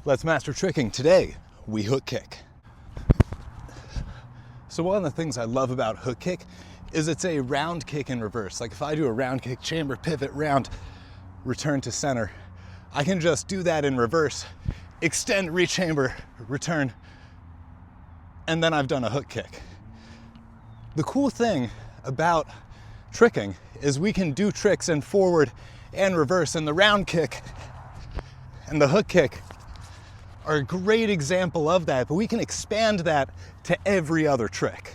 Let's master tricking. Today, we hook kick. So one of the things I love about hook kick is it's a round kick in reverse. Like if I do a round kick, chamber, pivot, round, return to center, I can just do that in reverse, extend, re-chamber, return, and then I've done a hook kick. The cool thing about tricking is we can do tricks in forward and reverse, and the round kick and the hook kick are a great example of that, but we can expand that to every other trick.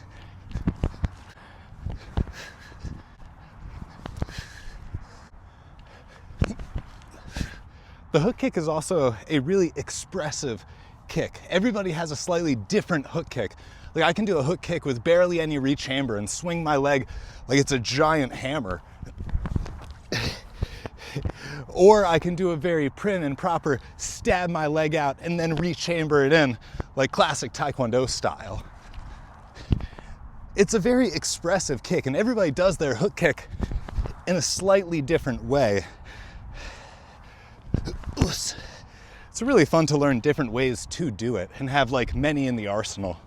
The hook kick is also a really expressive kick. Everybody has a slightly different hook kick. Like I can do a hook kick with barely any re-chamber and swing my leg like it's a giant hammer. Or I can do a very prim and proper stab my leg out and then re-chamber it in like classic Taekwondo style. It's a very expressive kick, and everybody does their hook kick in a slightly different way. It's really fun to learn different ways to do it and have like many in the arsenal.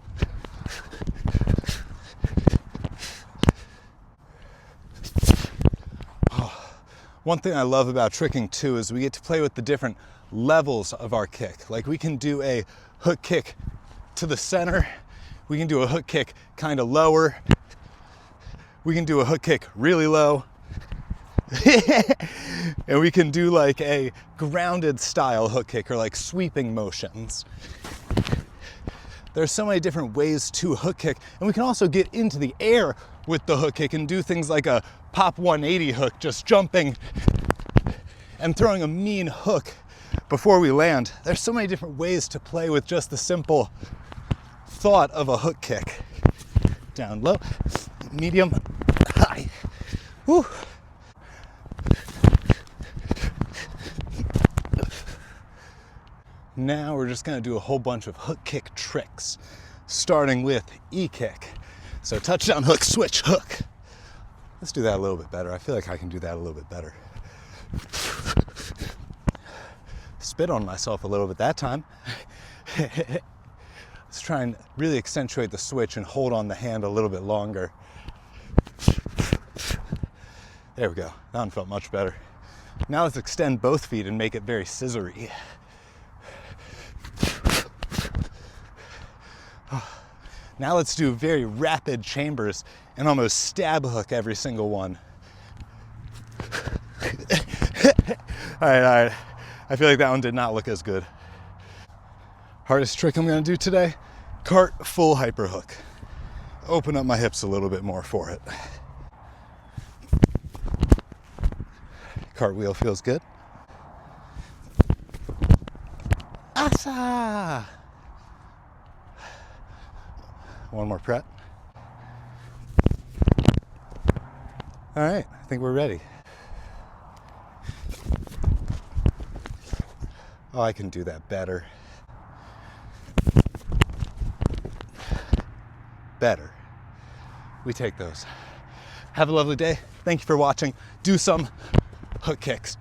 One thing I love about tricking too is we get to play with the different levels of our kick. Like we can do a hook kick to the center, we can do a hook kick kind of lower, we can do a hook kick really low, and we can do like a grounded style hook kick or like sweeping motions. There's so many different ways to hook kick, and we can also get into the air with the hook kick and do things like a pop 180 hook, just jumping and throwing a mean hook before we land. There's so many different ways to play with just the simple thought of a hook kick. Down low, medium, high. Woo. Now we're just gonna do a whole bunch of hook kick tricks, starting with E-kick. So touchdown hook, switch hook. Let's do that a little bit better. I feel like I can do that a little bit better. Spit on myself a little bit that time. Let's try and really accentuate the switch and hold on the hand a little bit longer. There we go. That one felt much better. Now let's extend both feet and make it very scissory. Now let's do very rapid chambers and almost stab hook every single one. All right. I feel like that one did not look as good. Hardest trick I'm gonna do today, cart full hyper hook. Open up my hips a little bit more for it. Cartwheel feels good. Asa! One more prep. All right, I think we're ready. Oh, I can do that better. Better. We take those. Have a lovely day. Thank you for watching. Do some hook kicks.